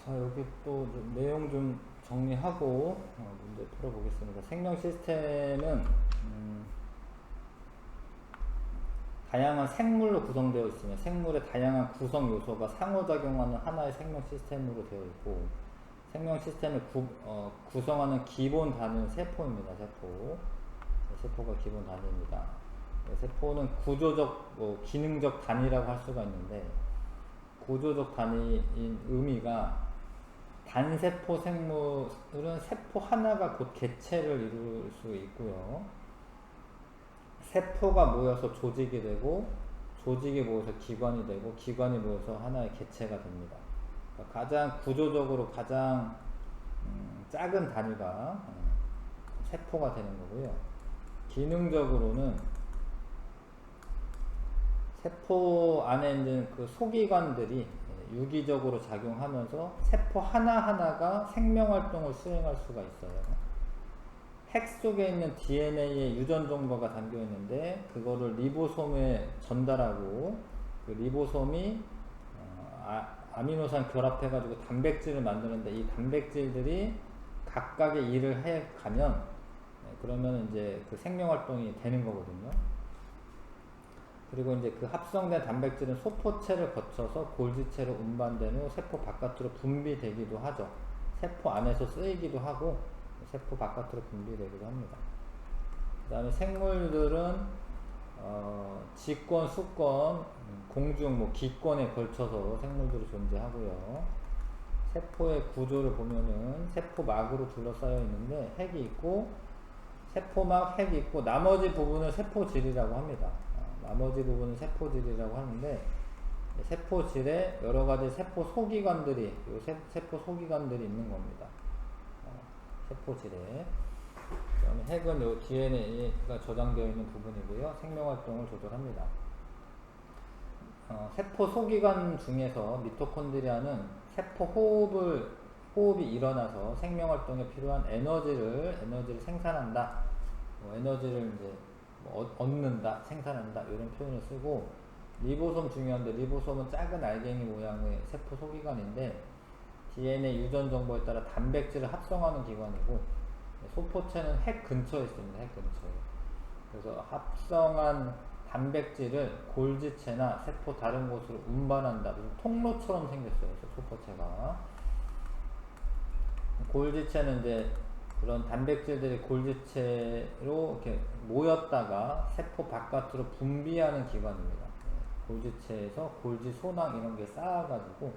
자, 여기 또 좀 내용 좀 정리하고 문제 풀어보겠습니다. 생명 시스템은 다양한 생물로 구성되어 있으며 생물의 다양한 구성 요소가 상호작용하는 하나의 생명 시스템으로 되어 있고, 생명 시스템을 구성하는 기본 단위는 세포입니다. 세포가 기본 단위입니다. 세포는 구조적, 기능적 단위라고 할 수가 있는데, 구조적 단위인 의미가 단세포 생물은 세포 하나가 곧 개체를 이룰 수 있고요. 세포가 모여서 조직이 되고, 조직이 모여서 기관이 되고, 기관이 모여서 하나의 개체가 됩니다. 그러니까 가장 구조적으로 가장 작은 단위가 세포가 되는 거고요. 기능적으로는 세포 안에 있는 그 소기관들이 유기적으로 작용하면서 세포 하나하나가 생명활동을 수행할 수가 있어요. 핵 속에 있는 DNA의 유전 정보가 담겨 있는데, 그거를 리보솜에 전달하고, 그 리보솜이 아미노산 결합해가지고 단백질을 만드는데, 이 단백질들이 각각의 일을 해 가면, 그러면 이제 그 생명활동이 되는 거거든요. 그리고 이제 그 합성된 단백질은 소포체를 거쳐서 골지체로 운반된 후 세포 바깥으로 분비되기도 하죠. 세포 안에서 쓰이기도 하고 세포 바깥으로 분비되기도 합니다. 그 다음에 생물들은 지권, 수권, 공중, 기권에 걸쳐서 생물들이 존재하고요. 세포의 구조를 보면은 세포막으로 둘러싸여 있는데 핵이 있고, 세포막, 핵이 있고, 나머지 부분을 세포질이라고 합니다. 나머지 부분은 세포질이라고 하는데, 세포질에 여러가지 세포 소기관들이, 세포 소기관들이 있는 겁니다. 세포질에. 그다음에 핵은 요 DNA가 저장되어 있는 부분이고요. 생명활동을 조절합니다. 세포 소기관 중에서 미토콘드리아는 세포 호흡이 일어나서 생명활동에 필요한 에너지를 생산한다. 에너지를 이제 얻는다, 생산한다, 이런 표현을 쓰고, 리보솜 중요한데, 리보솜은 작은 알갱이 모양의 세포 소기관인데, DNA 유전 정보에 따라 단백질을 합성하는 기관이고, 소포체는 핵 근처에 있습니다. 핵 근처에. 그래서 합성한 단백질을 골지체나 세포 다른 곳으로 운반한다. 통로처럼 생겼어요. 소포체가. 골지체는 이제 그런 단백질들이 골지체로 이렇게 모였다가 세포 바깥으로 분비하는 기관입니다. 골지체에서 골지 소낭 이런 게 쌓아가지고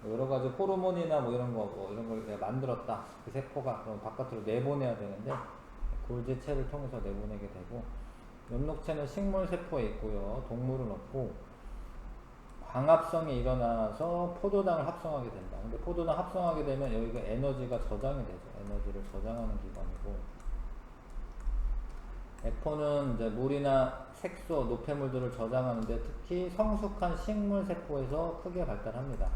여러 가지 호르몬이나 이런 걸 만들었다. 그 세포가 그럼 바깥으로 내보내야 되는데 골지체를 통해서 내보내게 되고, 엽록체는 식물 세포에 있고요. 동물은 없고, 광합성이 일어나서 포도당을 합성하게 된다. 근데 포도당 합성하게 되면 여기가 에너지가 저장이 되죠. 에너지를 저장하는 기관이고, 에포는 이제 물이나 색소, 노폐물들을 저장하는데 특히 성숙한 식물 세포에서 크게 발달합니다.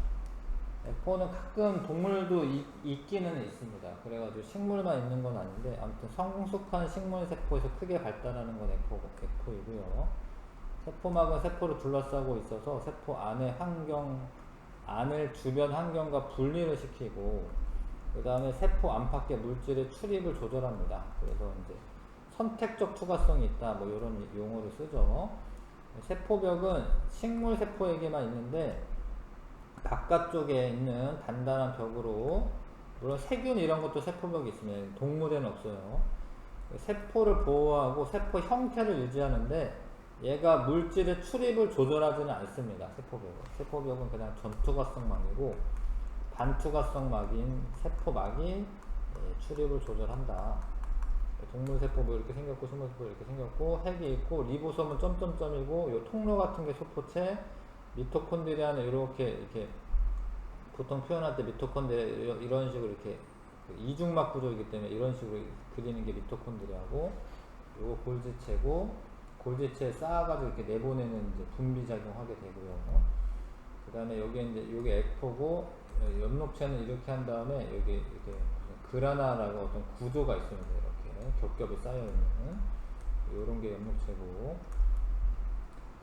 에포는 가끔 동물도 있기는 있습니다. 그래가지고 식물만 있는 건 아닌데, 아무튼 성숙한 식물 세포에서 크게 발달하는 건 에포이고요. 세포막은 세포를 둘러싸고 있어서 세포 안을 주변 환경과 분리를 시키고, 그 다음에 세포 안팎의 물질의 출입을 조절합니다. 그래서 이제 선택적 투과성이 있다, 이런 용어를 쓰죠. 세포벽은 식물 세포에게만 있는데, 바깥쪽에 있는 단단한 벽으로, 물론 세균 이런 것도 세포벽이 있으면 동물에는 없어요. 세포를 보호하고 세포 형태를 유지하는데, 얘가 물질의 출입을 조절하지는 않습니다. 세포벽은 그냥 전투과성막이고, 반투과성막인 세포막이 출입을 조절한다. 동물세포 이렇게 생겼고, 식물세포 이렇게 생겼고, 핵이 있고, 리보솜은 점점점이고, 요 통로 같은 게 소포체, 미토콘드리아는 이렇게 보통 표현할 때 미토콘드리아 이런 식으로 이렇게 이중막 구조이기 때문에 이런 식으로 그리는 게 미토콘드리아고, 요거 골지체고, 골지체에 쌓아가지고 이렇게 내보내는 이제 분비작용하게 되고요. 그 다음에 요게 에포고, 엽록체는 이렇게 한 다음에 여기 이렇게 그라나라고 어떤 구조가 있습니다. 이렇게 겹겹이 쌓여있는 요런 게 엽록체고,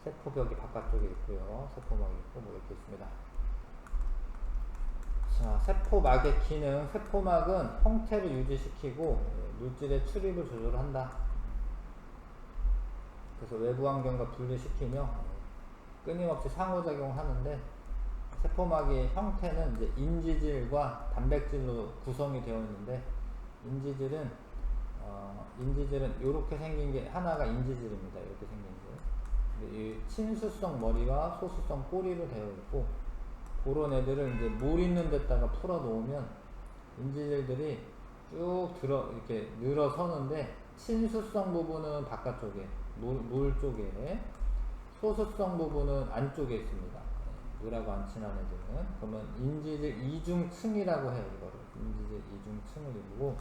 세포벽이 바깥쪽에 있고요. 세포막이 있고 이렇게 있습니다. 자, 자, 세포막의 기능. 세포막은 형태를 유지시키고 물질의 출입을 조절한다. 그래서 외부 환경과 분리시키며 끊임없이 상호작용을 하는데, 세포막의 형태는 이제 인지질과 단백질로 구성이 되어 있는데, 인지질은 이렇게 생긴 게 하나가 인지질입니다. 이렇게 생긴 게. 이 친수성 머리와 소수성 꼬리로 되어 있고, 그런 애들을 이제 물 있는 데다가 풀어 놓으면 인지질들이 쭉 이렇게 늘어서는데, 친수성 부분은 바깥쪽에, 물 쪽에, 소수성 부분은 안쪽에 있습니다. 물하고 안 친한 애들은. 그러면 인지질 이중층이라고 해요. 이거를 인지질 이중층을 이루고.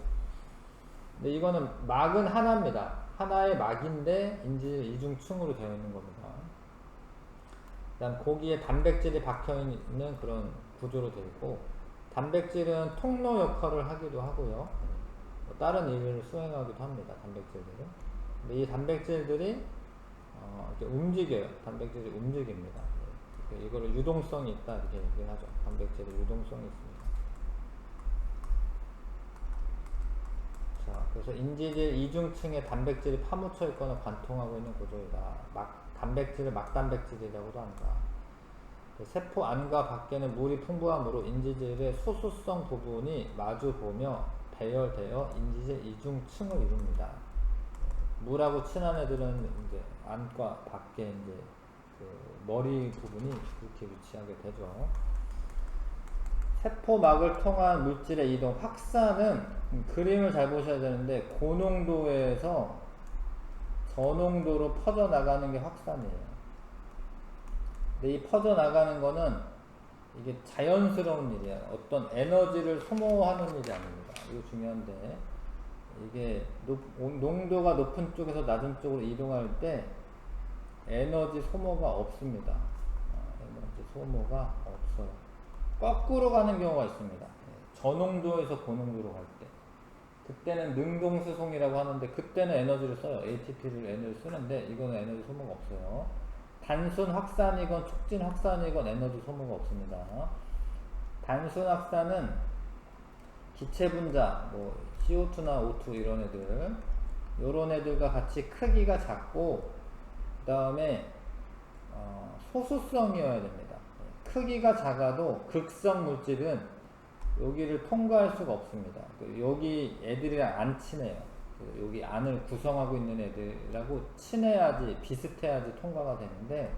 근데 이거는 막은 하나입니다. 하나의 막인데 인지질 이중층으로 되어 있는 겁니다. 그다음 거기에 단백질이 박혀 있는 그런 구조로 되어 있고, 단백질은 통로 역할을 하기도 하고요. 다른 일을 수행하기도 합니다. 단백질들은. 근데 이 단백질들이 이렇게 움직여요. 단백질이 움직입니다. 이거를 유동성이 있다 이렇게 얘기를 하죠. 단백질의 유동성이 있습니다. 자, 그래서 인지질 이중층에 단백질이 파묻혀 있거나 관통하고 있는 구조이다. 단백질을 막단백질이라고도 한다. 세포 안과 밖에는 물이 풍부하므로 인지질의 소수성 부분이 마주 보며 배열되어 인지질 이중층을 이룹니다. 물하고 친한 애들은 이제 안과 밖에 이제 그 머리 부분이 이렇게 위치하게 되죠. 세포막을 통한 물질의 이동, 확산은 그림을 잘 보셔야 되는데, 고농도에서 저농도로 퍼져나가는 게 확산이에요. 근데 이 퍼져나가는 거는 이게 자연스러운 일이야. 어떤 에너지를 소모하는 일이 아닙니다. 이거 중요한데, 이게 농도가 높은 쪽에서 낮은 쪽으로 이동할 때 에너지 소모가 없습니다. 에너지 소모가 없어요. 거꾸로 가는 경우가 있습니다. 저농도에서 고농도로 갈 때, 그때는 능동수송이라고 하는데, 그때는 에너지를 써요. ATP를 에너지를 쓰는데, 이거는 에너지 소모가 없어요. 단순 확산이건 촉진 확산이건 에너지 소모가 없습니다. 단순 확산은 기체 분자, 뭐 CO2나 O2 이런 애들, 요런 애들과 같이 크기가 작고, 그 다음에 소수성이어야 됩니다. 크기가 작아도 극성 물질은 여기를 통과할 수가 없습니다. 여기 애들이랑 안 친해요. 여기 안을 구성하고 있는 애들하고 친해야지, 비슷해야지 통과가 되는데,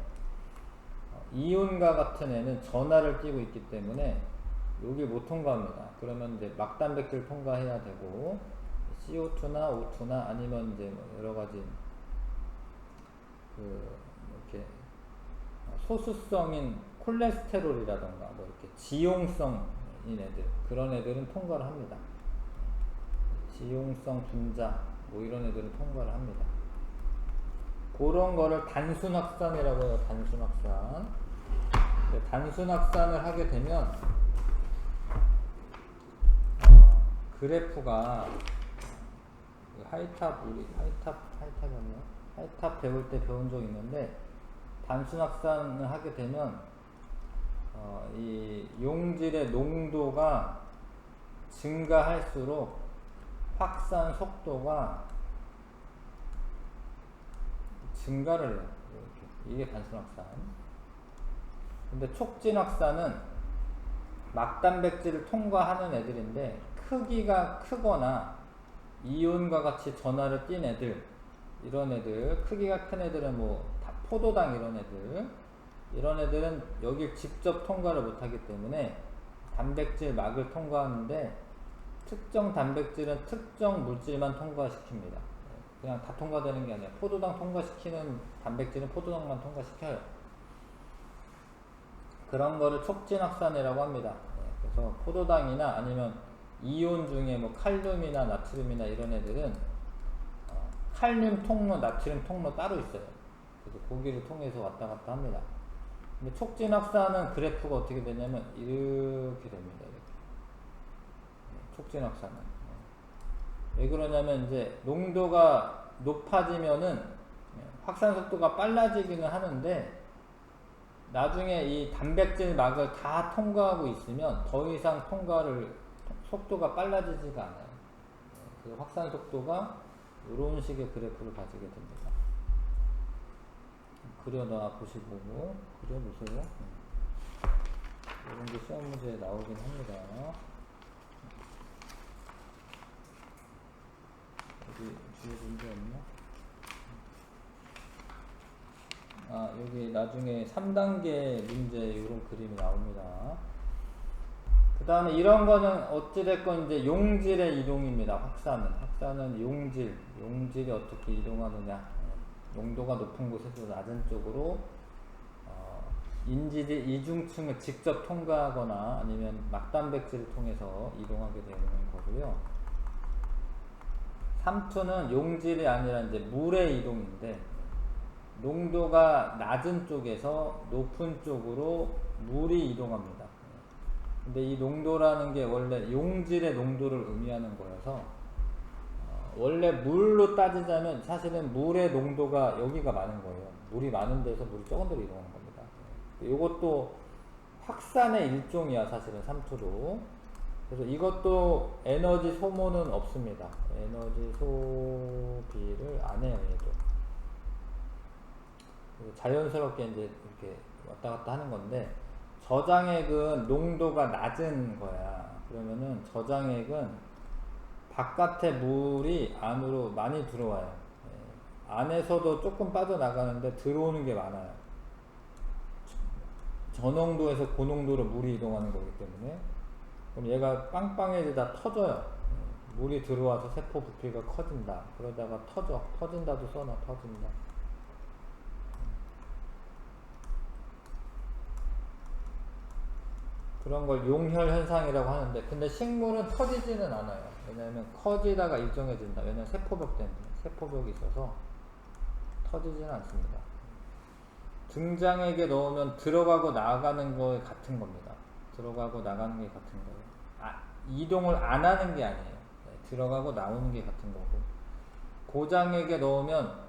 이온과 같은 애는 전하를 띄고 있기 때문에 여기 못 통과합니다. 그러면 이제 막단백질 통과해야 되고, CO2나 O2나 아니면 이제 뭐 여러 가지 이렇게 소수성인 콜레스테롤이라던가 뭐 이렇게 지용성인 애들, 그런 애들은 통과를 합니다. 지용성 분자 뭐 이런 애들은 통과를 합니다. 그런 거를 단순 확산이라고 해요. 단순 확산. 단순 확산을 하게 되면 그래프가 하이탑 배울 때 배운 적 있는데, 단순 확산을 하게 되면 이 용질의 농도가 증가할수록 확산 속도가 증가를 해요. 이렇게. 이게 단순 확산. 근데 촉진 확산은 막단백질을 통과하는 애들인데, 크기가 크거나 이온과 같이 전하를 띈 애들, 이런 애들, 크기가 큰 애들은 뭐 포도당 이런 애들은 여길 직접 통과를 못하기 때문에 단백질 막을 통과하는데, 특정 단백질은 특정 물질만 통과시킵니다. 그냥 다 통과되는 게 아니라 포도당 통과시키는 단백질은 포도당만 통과시켜요. 그런 거를 촉진 확산이라고 합니다. 그래서 포도당이나 아니면 이온 중에 뭐 칼륨이나 나트륨이나 이런 애들은 칼륨 통로, 나트륨 통로 따로 있어요. 그래서 거기를 통해서 왔다 갔다 합니다. 근데 촉진 확산은 그래프가 어떻게 되냐면 이렇게 됩니다. 이렇게. 촉진 확산은. 왜 그러냐면 이제 농도가 높아지면은 확산 속도가 빨라지기는 하는데, 나중에 이 단백질 막을 다 통과하고 있으면 더 이상 속도가 빨라지지가 않아요. 그 확산 속도가 이런 식의 그래프를 가지게 됩니다. 그려놔 보시고 그려보세요. 이런 게 시험 문제에 나오긴 합니다. 여기 뒤에 문제 없나? 여기 나중에 3단계 문제 이런 그림이 나옵니다. 그 다음에 이런 거는 어찌됐건 이제 용질의 이동입니다. 확산은 용질이 어떻게 이동하느냐. 농도가 높은 곳에서 낮은 쪽으로 인질이 이중층을 직접 통과하거나 아니면 막단백질을 통해서 이동하게 되는 거고요. 3투는 용질이 아니라 이제 물의 이동인데 농도가 낮은 쪽에서 높은 쪽으로 물이 이동합니다. 근데 이 농도라는 게 원래 용질의 농도를 의미하는 거여서 원래 물로 따지자면 사실은 물의 농도가 여기가 많은 거예요. 물이 많은 데서 물이 적은 데로 이동하는 겁니다. 이것도 확산의 일종이야, 사실은 3투도. 그래서 이것도 에너지 소모는 없습니다. 에너지 소비를 안 해요, 얘도. 자연스럽게 이제 이렇게 왔다 갔다 하는 건데, 저장액은 농도가 낮은 거야. 그러면은 저장액은 바깥에 물이 안으로 많이 들어와요. 안에서도 조금 빠져나가는데 들어오는 게 많아요. 저농도에서 고농도로 물이 이동하는 거기 때문에. 그럼 얘가 빵빵해지다 터져요. 물이 들어와서 세포 부피가 커진다. 그러다가 터진다도 써놔. 터진다. 그런 걸 용혈 현상이라고 하는데, 근데 식물은 터지지는 않아요. 왜냐하면 커지다가 일정해진다. 왜냐하면 세포벽 때문에. 세포벽이 있어서 터지지는 않습니다. 등장액에 넣으면 들어가고 나가는 거에 같은 겁니다. 들어가고 나가는 게 같은 거예요. 이동을 안 하는 게 아니에요. 들어가고 나오는 게 같은 거고. 고장액에 넣으면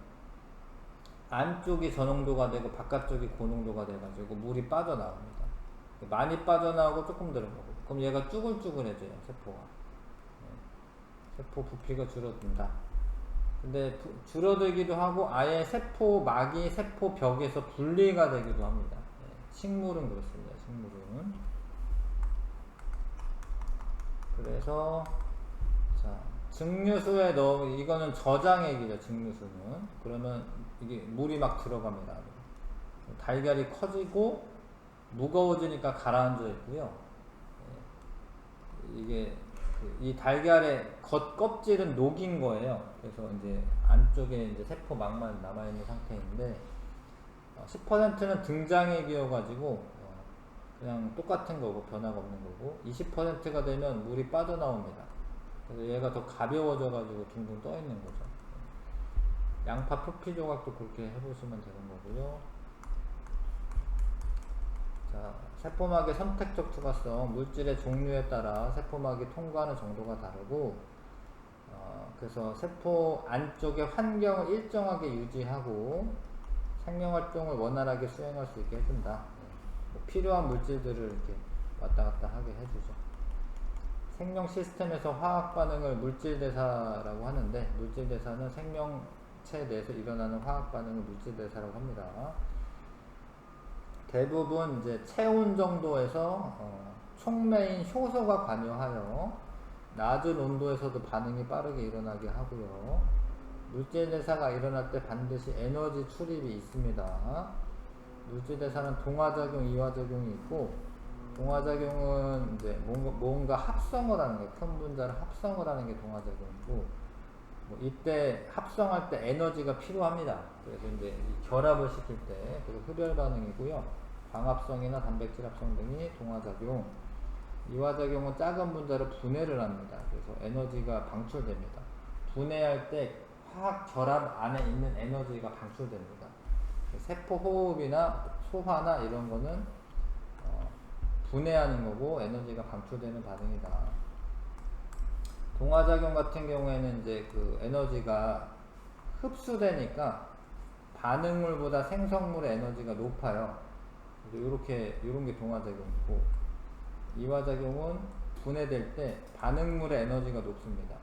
안쪽이 저농도가 되고 바깥쪽이 고농도가 돼가지고 물이 빠져나옵니다. 많이 빠져나오고 조금 들어가고. 그럼 얘가 쭈글쭈글해져요, 세포가. 세포 부피가 줄어든다. 근데 줄어들기도 하고 아예 세포막이 세포벽에서 분리가 되기도 합니다. 식물은 그렇습니다. 식물은. 그래서 자, 증류수에 이거는 저장액이죠. 증류수는. 그러면 이게 물이 막 들어갑니다. 달걀이 커지고 무거워지니까 가라앉아 있고요. 이게 이 달걀의 겉껍질은 녹인 거예요. 그래서 이제 안쪽에 이제 세포막만 남아있는 상태인데 10%는 등장액이어가지고 그냥 똑같은 거고 변화가 없는 거고 20%가 되면 물이 빠져나옵니다. 그래서 얘가 더 가벼워져가지고 둥둥 떠 있는 거죠. 양파 표피 조각도 그렇게 해보시면 되는 거고요. 자, 세포막의 선택적 투과성, 물질의 종류에 따라 세포막이 통과하는 정도가 다르고 그래서 세포 안쪽의 환경을 일정하게 유지하고 생명활동을 원활하게 수행할 수 있게 해준다. 필요한 물질들을 이렇게 왔다 갔다 하게 해주죠. 생명 시스템에서 화학 반응을 물질대사라고 하는데, 물질대사는 생명체 내에서 일어나는 화학 반응을 물질대사라고 합니다. 대부분 이제 체온 정도에서 촉매인 효소가 관여하여 낮은 온도에서도 반응이 빠르게 일어나게 하고요. 물질대사가 일어날 때 반드시 에너지 출입이 있습니다. 물질대사는 동화작용, 이화작용이 있고, 동화작용은 이제 뭔가 합성을 하는 게, 큰 분자를 합성을 하는 게 동화작용이고, 이때 합성할 때 에너지가 필요합니다. 그래서 이제 결합을 시킬 때, 그리고 흡열 반응이고요. 광합성이나 단백질 합성 등이 동화작용. 이화작용은 작은 분자를 분해를 합니다. 그래서 에너지가 방출됩니다. 분해할 때 화학 결합 안에 있는 에너지가 방출됩니다. 세포 호흡이나 소화나 이런 거는 분해하는 거고 에너지가 방출되는 반응이다. 동화작용 같은 경우에는 이제 그 에너지가 흡수되니까 반응물보다 생성물의 에너지가 높아요. 이런 게 동화작용이고, 이화작용은 분해될 때 반응물의 에너지가 높습니다.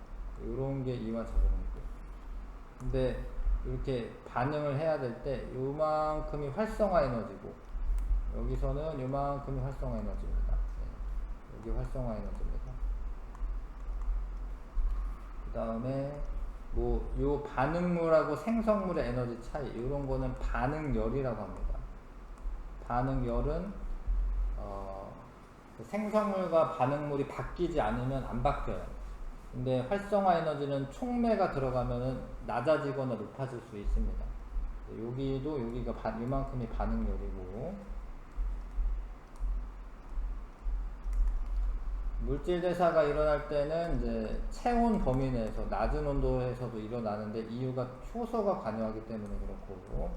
이런 게 이화작용이고, 근데 이렇게 반응을 해야 될 때 요만큼이 활성화 에너지고, 여기서는 요만큼이 활성화 에너지입니다. 네, 여기 활성화 에너지입니다. 그 다음에 요 반응물하고 생성물의 에너지 차이, 이런 거는 반응열이라고 합니다. 반응열은 생성물과 반응물이 바뀌지 않으면 안 바뀌어요. 근데 활성화 에너지는 촉매가 들어가면은 낮아지거나 높아질 수 있습니다. 여기가 이만큼이 반응열이고, 물질 대사가 일어날 때는 이제 체온 범위 내에서 낮은 온도에서도 일어나는데, 이유가 효소가 관여하기 때문에 그렇고,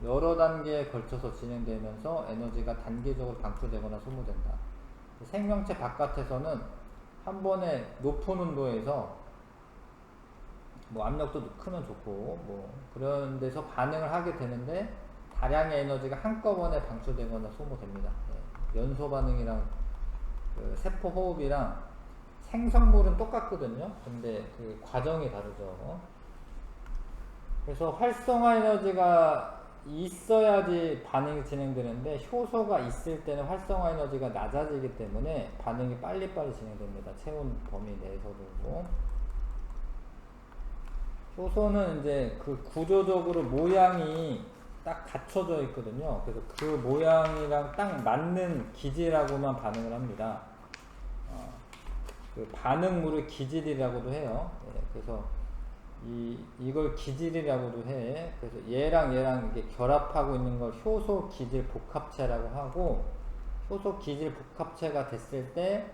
여러 단계에 걸쳐서 진행되면서 에너지가 단계적으로 방출되거나 소모된다. 생명체 바깥에서는 한 번에 높은 온도에서 압력도 크면 좋고 그런 데서 반응을 하게 되는데, 다량의 에너지가 한꺼번에 방출되거나 소모됩니다. 연소 반응이랑 그 세포 호흡이랑 생성물은 똑같거든요. 근데 그 과정이 다르죠. 그래서 활성화 에너지가 있어야지 반응이 진행되는데, 효소가 있을 때는 활성화 에너지가 낮아지기 때문에 반응이 빨리빨리 진행됩니다. 체온 범위 내에서도. 효소는 이제 그 구조적으로 모양이 딱 갖춰져 있거든요. 그래서 그 모양이랑 딱 맞는 기질하고만 반응을 합니다. 그 반응물을 기질이라고도 해요. 그래서 이걸 기질이라고도 해. 그래서 얘랑 이렇게 결합하고 있는 걸 효소 기질 복합체라고 하고, 효소 기질 복합체가 됐을 때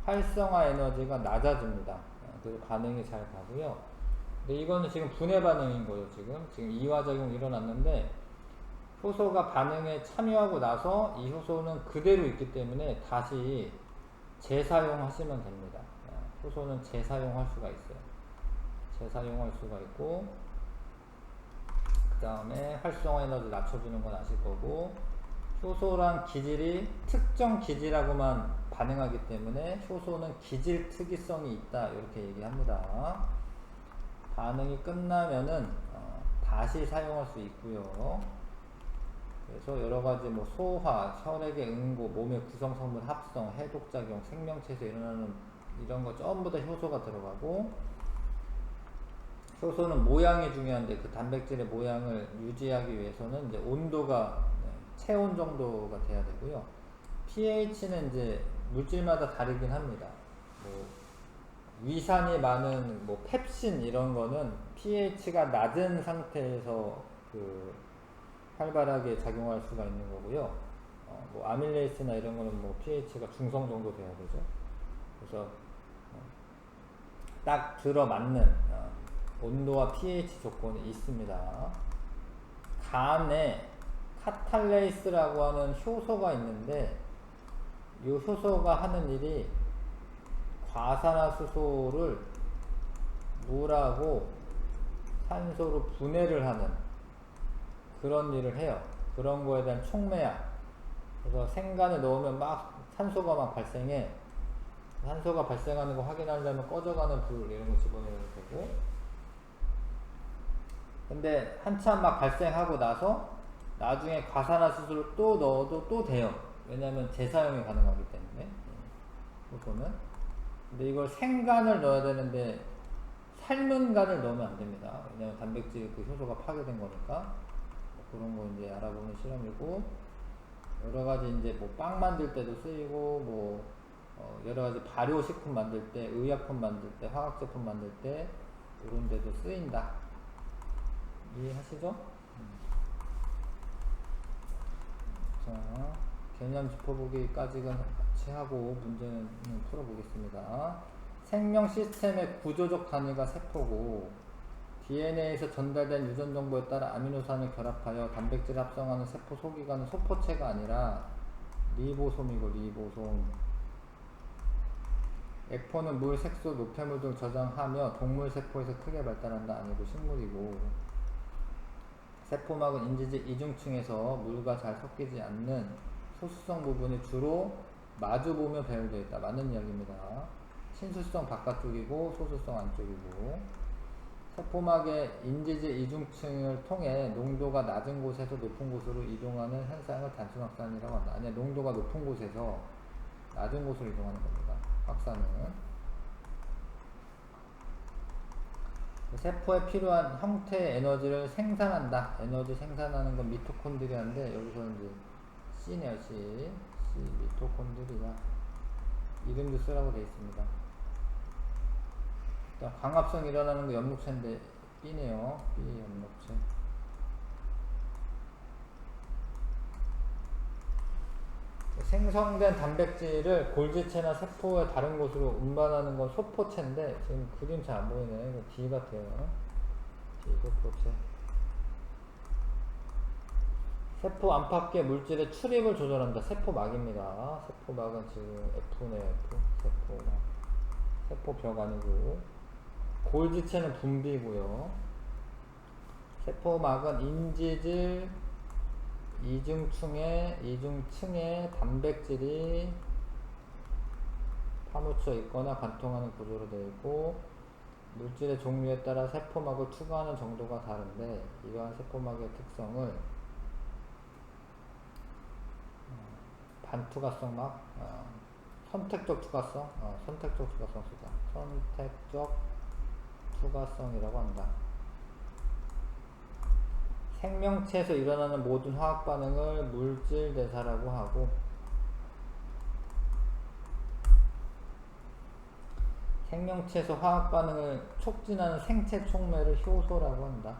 활성화 에너지가 낮아집니다. 그래서 반응이 잘 가고요. 근데 이거는 지금 분해 반응인 거예요. 지금 이화작용이 일어났는데, 효소가 반응에 참여하고 나서 이 효소는 그대로 있기 때문에 다시 재사용하시면 됩니다. 효소는 재사용할 수가 있어요. 재사용할 수가 있고, 그 다음에 활성화 에너지 낮춰주는 건 아실 거고, 효소랑 기질이 특정 기질하고만 반응하기 때문에 효소는 기질 특이성이 있다, 이렇게 얘기합니다. 반응이 끝나면은 다시 사용할 수 있고요. 그래서 여러가지 소화, 혈액의 응고, 몸의 구성성분 합성, 해독작용, 생명체에서 일어나는 이런 거 전부 다 효소가 들어가고, 효소는 모양이 중요한데 그 단백질의 모양을 유지하기 위해서는 이제 온도가 체온 정도가 돼야 되고요. pH는 이제 물질마다 다르긴 합니다. 위산이 많은 펩신 이런 거는 pH가 낮은 상태에서 그 활발하게 작용할 수가 있는 거고요. 아밀레이스나 이런 거는 pH가 중성 정도 돼야 되죠. 그래서 딱 들어맞는 온도와 pH 조건이 있습니다. 간에 카탈레이스라고 하는 효소가 있는데, 이 효소가 하는 일이 과산화수소를 물하고 산소로 분해를 하는 그런 일을 해요. 그런 거에 대한 촉매약. 그래서 생간을 넣으면 산소가 막 발생해. 산소가 발생하는 거 확인하려면 꺼져가는 불 이런 거 집어넣어야 되고, 근데 한참 막 발생하고 나서 나중에 과산화수소를 또 넣어도 또 돼요. 왜냐하면 재사용이 가능하기 때문에. 이거는. 근데 이걸 생간을 넣어야 되는데 삶은 간을 넣으면 안 됩니다. 왜냐하면 단백질 그 효소가 파괴된 거니까. 그런 거 이제 알아보는 실험이고, 여러 가지 이제 빵 만들 때도 쓰이고, 여러 가지 발효식품 만들 때, 의약품 만들 때, 화학제품 만들 때, 이런 데도 쓰인다. 이해하시죠? 자, 개념 짚어보기까지는 같이 하고 문제는 풀어보겠습니다. 생명 시스템의 구조적 단위가 세포고, DNA에서 전달된 유전 정보에 따라 아미노산을 결합하여 단백질을 합성하는 세포 소기관은 소포체가 아니라 리보솜이고, 리보솜. 액포는 물, 색소, 노폐물 등 저장하며 동물 세포에서 크게 발달한다. 아니고 식물이고, 세포막은 인지질 이중층에서 물과 잘 섞이지 않는 소수성 부분이 주로 마주보며 배열되어 있다. 맞는 이야기입니다. 친수성 바깥쪽이고 소수성 안쪽이고, 세포막의 인지질 이중층을 통해 농도가 낮은 곳에서 높은 곳으로 이동하는 현상을 단순 확산이라고 한다. 아니야, 농도가 높은 곳에서 낮은 곳으로 이동하는 겁니다. 확산은. 세포에 필요한 형태의 에너지를 생산한다. 에너지 생산하는 건 미토콘드리아인데, 여기서는 이제 C네요, C. 미토콘드리아. 이름도 쓰라고 되어 있습니다. 일단 광합성이 일어나는 거 엽록체인데 B네요. B 엽록체. 생성된 단백질을 골지체나 세포의 다른 곳으로 운반하는 건 소포체인데, 지금 그림 잘 안 보이네. 이거 D 같아요. D 소포체. 세포 안팎의 물질의 출입을 조절한다. 세포막입니다. 세포막은 지금 F네요. F. 세포막. 세포벽 아니고. 골지체는 분비고요. 세포막은 인지질 이중층에 단백질이 파묻혀 있거나 관통하는 구조로 되어 있고, 물질의 종류에 따라 세포막을 투과하는 정도가 다른데, 이러한 세포막의 특성을 반투과성 막, 선택적 투과성, 선택적 투과성 쓰자. 선택적 투과성이라고 한다. 생명체에서 일어나는 모든 화학 반응을 물질 대사라고 하고, 생명체에서 화학 반응을 촉진하는 생체 촉매를 효소라고 한다.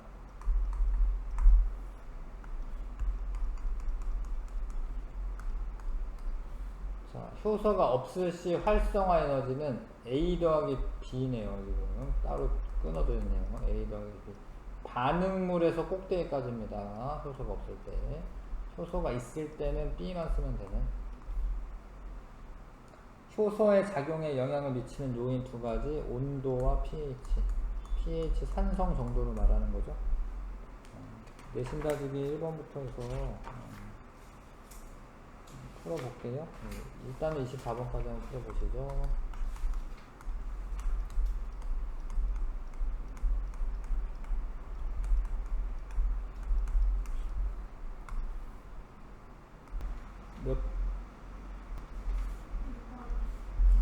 자, 효소가 없을 시 활성화 에너지는 A 더하기 B네요. 지금 따로 끊어져 있네요. A 더하기 B. 반응물에서 꼭대기까지입니다. 효소가 없을 때. 효소가 있을 때는 B만 쓰면 되는. 효소의 작용에 영향을 미치는 요인 두 가지, 온도와 pH. pH 산성 정도로 말하는 거죠. 내신 다지기 1번부터 해서 풀어볼게요. 일단은 24번까지 한번 풀어보시죠. 몇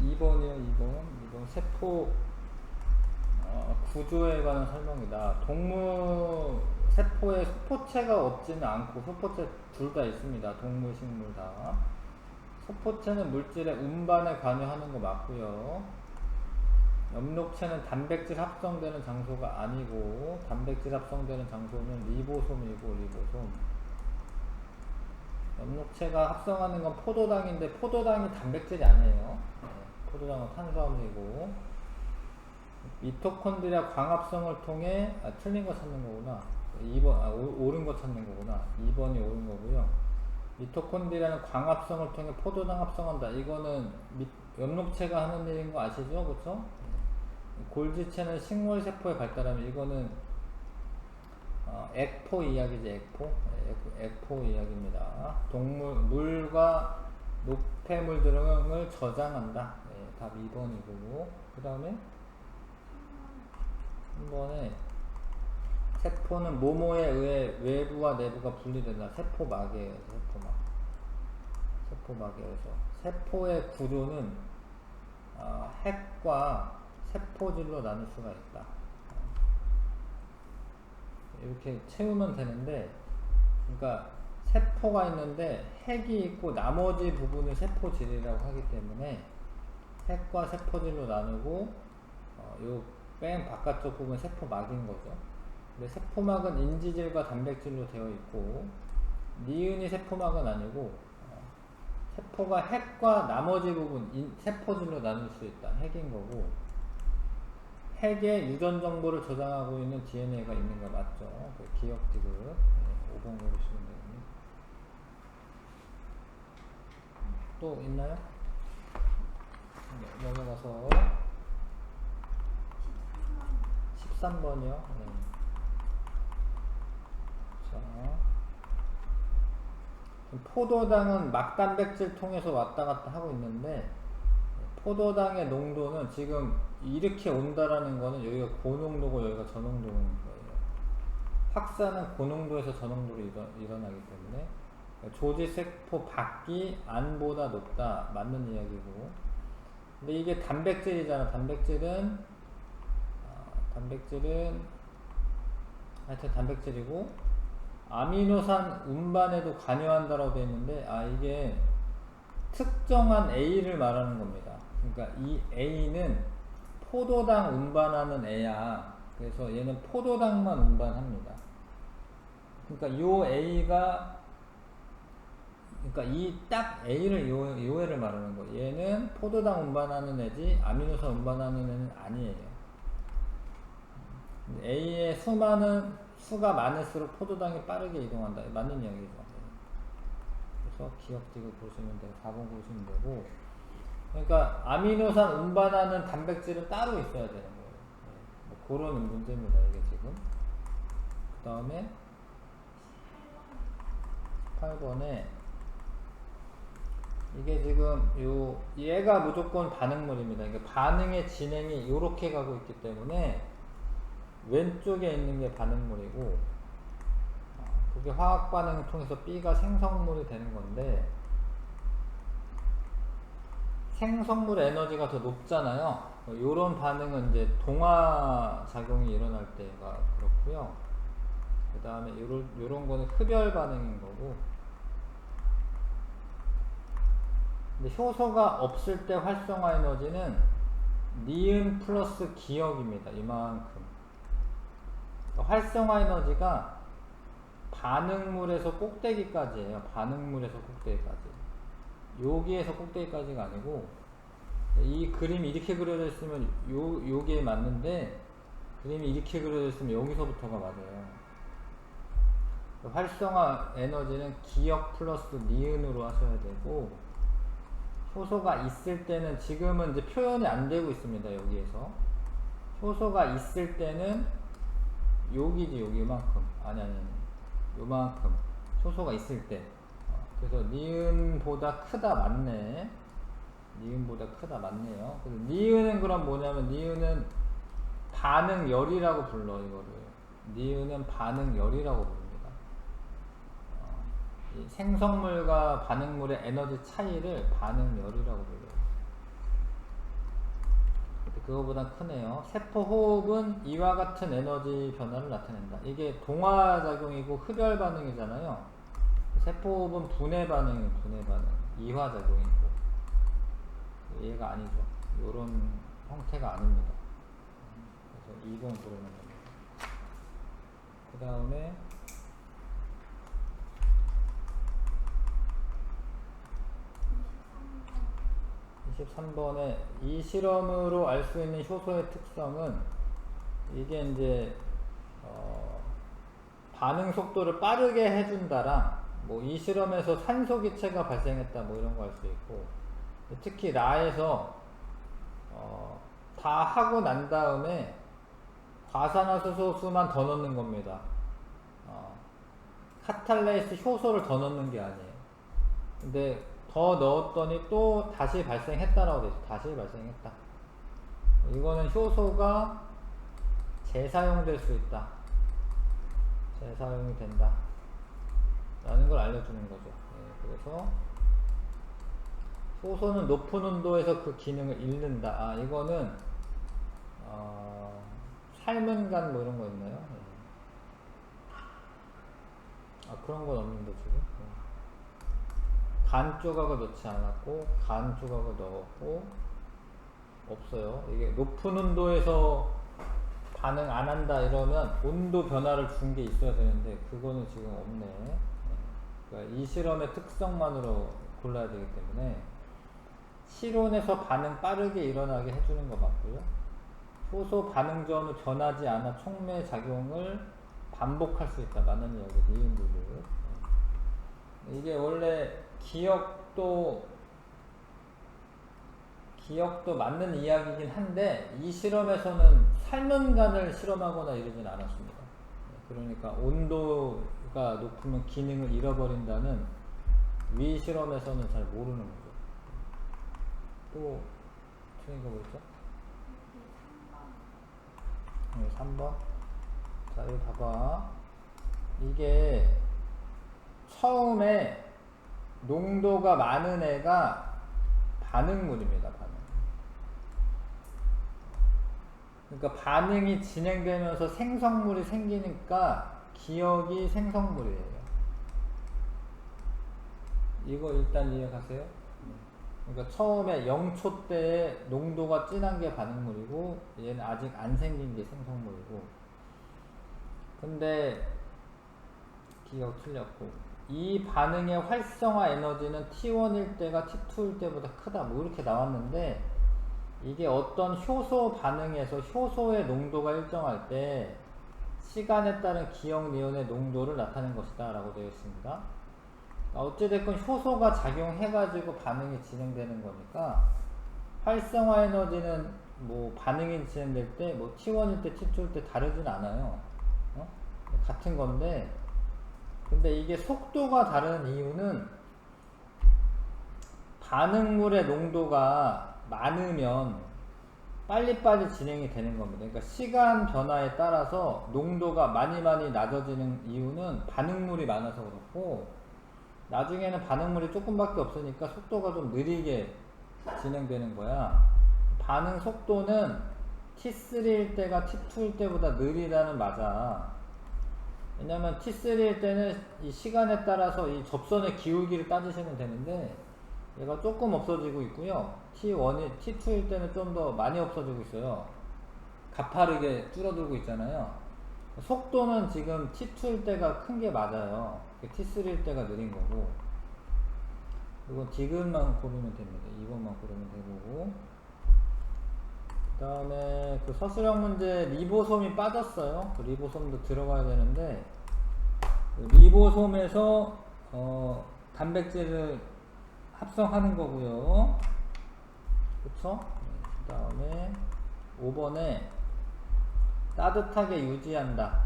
2번이요. 2번 세포 구조에 관한 설명이다. 동물 세포에 소포체가 없지는 않고, 소포체 둘 다 있습니다. 동물, 식물 다. 소포체는 물질의 운반에 관여하는 거 맞고요. 엽록체는 단백질 합성되는 장소가 아니고, 단백질 합성되는 장소는 리보솜이고, 리보솜. 엽록체가 합성하는 건 포도당인데, 포도당이 단백질이 아니에요. 포도당은 탄수화물이고, 미토콘드리아 광합성을 통해, 틀린 거 찾는 거구나. 2번, 옳은 거 찾는 거구나. 2번이 옳은 거고요. 미토콘드리아는 광합성을 통해 포도당 합성한다. 이거는 엽록체가 하는 일인 거 아시죠? 그쵸? 골지체는 식물세포의 발달하면, 이거는 액포 이야기지. 액포 이야기입니다. 물과 노폐물 등을 저장한다. 답 2번이고, 그 다음에 3번에 세포는 모모에 의해 외부와 내부가 분리된다. 세포막이에요. 세포막이어서 세포의 구조는 핵과 세포질로 나눌 수가 있다. 이렇게 채우면 되는데, 그러니까 세포가 있는데 핵이 있고 나머지 부분을 세포질이라고 하기 때문에 핵과 세포질로 나누고, 요 맨 바깥쪽 부분 세포막인 거죠. 근데 세포막은 인지질과 단백질로 되어 있고, 니은이 세포막은 아니고, 세포가 핵과 나머지 부분 세포질로 나눌 수 있다. 핵인 거고, 핵에 유전 정보를 저장하고 있는 DNA가 있는 거 맞죠? 기억 디귿 5번 고르시면 됩니다. 또 있나요? 네, 넘어가서 13번이요. 네. 자, 포도당은 막단백질 통해서 왔다 갔다 하고 있는데 포도당의 농도는 지금 이렇게 온다라는 거는 여기가 고농도고 여기가 저농도인 거예요. 확산은 고농도에서 저농도로 일어나기 때문에 조직세포 밖이 안보다 높다. 맞는 이야기고. 근데 이게 단백질이잖아. 단백질은 하여튼 단백질이고 아미노산 운반에도 관여한다라고 되어 있는데 이게 특정한 A를 말하는 겁니다. 그러니까 이 A는 포도당 운반하는 애야. 그래서 얘는 포도당만 운반합니다. 그러니까 요 A가 그러니까 이 딱 A를 요 애를 말하는 거예요. 얘는 포도당 운반하는 애지 아미노산 운반하는 애는 아니에요. A의 수가 많을수록 포도당이 빠르게 이동한다. 맞는 이야기죠. 그래서 기억지구 보시면 되고 4번 보시면 되고. 그러니까 아미노산 운반하는 단백질은 따로 있어야 되는 거예요. 뭐 그런 문제입니다. 이게 지금. 그 다음에 8번에 이게 지금 얘가 무조건 반응물입니다. 그러니까 반응의 진행이 이렇게 가고 있기 때문에 왼쪽에 있는 게 반응물이고 그게 화학 반응을 통해서 B가 생성물이 되는 건데 생성물 에너지가 더 높잖아요. 요런 반응은 이제 동화 작용이 일어날 때가 그렇고요. 그 다음에 요런 거는 흡열 반응인 거고. 근데 효소가 없을 때 활성화 에너지는 니은 플러스 기억입니다. 이만큼. 활성화 에너지가 반응물에서 꼭대기까지예요. 반응물에서 꼭대기까지. 여기에서 꼭대기까지가 아니고 이 그림이 이렇게 그려져 있으면 요게 맞는데 그림이 이렇게 그려져 있으면 여기서부터가 맞아요. 활성화 에너지는 기억 플러스 니은으로 하셔야 되고 효소가 있을 때는 지금은 이제 표현이 안 되고 있습니다. 여기에서 효소가 있을 때는 여기지 여기만큼 아니 요만큼 효소가 있을 때 그래서 니은보다 크다 맞네. 니은보다 크다 맞네요. 그래서 니은은 그럼 뭐냐면 니은은 반응열이라고 불러. 이거를 니은은 반응열이라고 부릅니다. 이 생성물과 반응물의 에너지 차이를 반응열이라고 불러요. 그거보다 크네요. 세포 호흡은 이와 같은 에너지 변화를 나타낸다. 이게 동화작용이고 흡열 반응이잖아요. 세포 호흡은 분해 반응, 이화작용이고 얘가 아니죠. 요런 형태가 아닙니다. 그래서 2번 고르는 겁니다. 그 다음에 23번에 이 실험으로 알 수 있는 효소의 특성은 이게 이제 반응 속도를 빠르게 해준다랑 뭐 이 실험에서 산소 기체가 발생했다 뭐 이런 거 알 수 있고 특히 라에서 다 하고 난 다음에 과산화수소수만 더 넣는 겁니다. 카탈레이스 효소를 더 넣는 게 아니에요. 근데 더 넣었더니 또 다시 발생했다라고 되죠. 다시 발생했다. 이거는 효소가 재사용될 수 있다. 재사용이 된다. 라는 걸 알려주는 거죠. 그래서 효소는 높은 온도에서 그 기능을 잃는다. 이거는 삶은 간 뭐 이런 거 있나요? 그런 건 없는데 지금. 간 조각을 넣지 않았고 간 조각을 넣었고 없어요. 이게 높은 온도에서 반응 안 한다 이러면 온도 변화를 준 게 있어야 되는데 그거는 지금 없네. 그러니까 이 실험의 특성만으로 골라야 되기 때문에 실온에서 반응 빠르게 일어나게 해주는 거 맞고요. 효소 반응 전후 변하지 않아 촉매 작용을 반복할 수 있다. 맞는 이야기. 니은부분. 이게 원래 기억도 맞는 이야기이긴 한데 이 실험에서는 삶은 간을 실험하거나 이러진 않았습니다. 그러니까 온도가 높으면 기능을 잃어버린다는 위 실험에서는 잘 모르는 거죠. 또 틀린 거 뭐 있죠? 네, 3번. 자, 여기 봐봐. 이게 처음에 농도가 많은 애가 반응물입니다. 반응. 그러니까 반응이 진행되면서 생성물이 생기니까 기억이 생성물이에요. 이거 일단 이해가세요? 그러니까 처음에 0초 때에 농도가 진한 게 반응물이고 얘는 아직 안 생긴 게 생성물이고. 근데 기억 틀렸고, 이 반응의 활성화 에너지는 T1일 때가 T2일 때보다 크다 뭐 이렇게 나왔는데, 이게 어떤 효소 반응에서 효소의 농도가 일정할 때 시간에 따른 기억 니온의 농도를 나타낸 것이다 라고 되어 있습니다. 어찌됐건 효소가 작용해가지고 반응이 진행되는 거니까 활성화 에너지는 뭐 반응이 진행될 때 뭐 T1일 때 T2일 때 다르진 않아요. 같은 건데, 근데 이게 속도가 다른 이유는 반응물의 농도가 많으면 빨리빨리 진행이 되는 겁니다. 그러니까 시간 변화에 따라서 농도가 많이 낮아지는 이유는 반응물이 많아서 그렇고, 나중에는 반응물이 조금밖에 없으니까 속도가 좀 느리게 진행되는 거야. 반응 속도는 T3일 때가 T2일 때보다 느리다는 맞아. 왜냐면 T3일 때는 이 시간에 따라서 이 접선의 기울기를 따지시면 되는데 얘가 조금 없어지고 있고요. T2일 때는 좀 더 많이 없어지고 있어요. 가파르게 줄어들고 있잖아요. 속도는 지금 T2일 때가 큰 게 맞아요. T3일 때가 느린 거고. 이건 디귿만 고르면 됩니다. 2번만 고르면 되고. 그 다음에 그 서술형 문제 리보솜이 빠졌어요. 그 리보솜도 들어가야 되는데, 그 리보솜에서 단백질을 합성하는 거고요. 그쵸? 그 다음에 5번에 따뜻하게 유지한다.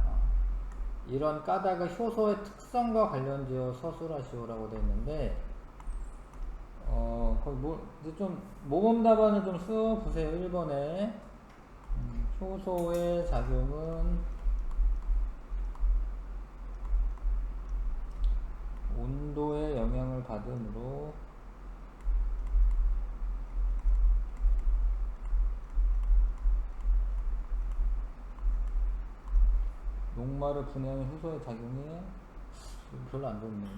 이런 까닭을 효소의 특성과 관련지어 서술하시오라고 되어 있는데, 이제 좀 모범 답안을 좀 써보세요. 1번에 효소의 작용은 온도에 영향을 받으므로 녹말을 분해하는 효소의 작용이 별로 안 좋네요.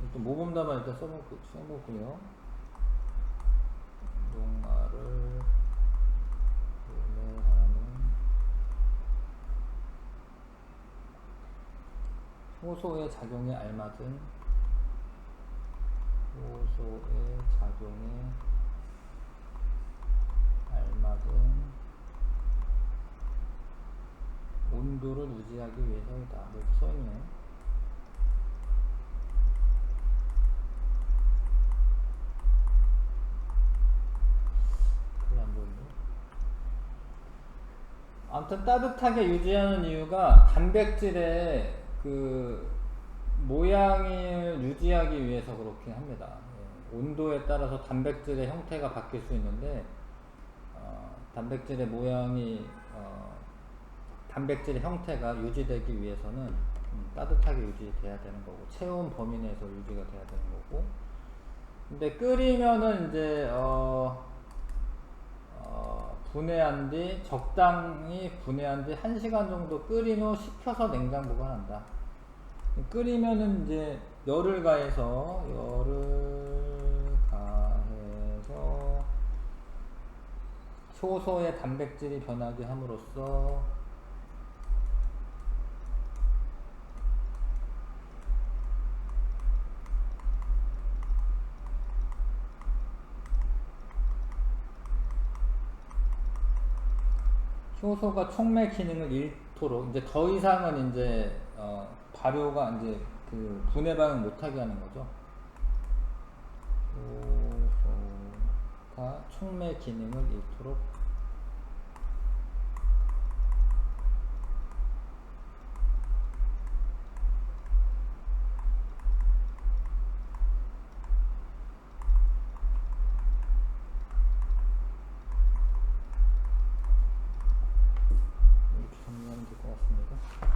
일단 모범 답안 일단 써먹고요. 녹말을 분해하는 효소의 작용에 알맞은 온도를 유지하기 위해서이다. 이렇게 써있네. 별로 안 좋은데. 아무튼 따뜻하게 유지하는 이유가 단백질의 그 모양을 유지하기 위해서 그렇긴 합니다. 온도에 따라서 단백질의 형태가 바뀔 수 있는데, 단백질의 모양이 단백질의 형태가 유지되기 위해서는 따뜻하게 유지돼야 되는 거고, 체온 범위 내에서 유지가 돼야 되는 거고. 근데 끓이면은 이제 분해한 뒤 적당히 분해한 뒤 1시간 정도 끓인 후 식혀서 냉장 보관한다. 끓이면은 이제 열을 가해서 효소의 단백질이 변하게 함으로써 효소가 촉매 기능을 잃도록, 이제 더 이상은 이제 발효가 이제 그 분해 반응 못하게 하는 거죠. 효소가 촉매 기능을 잃도록 네.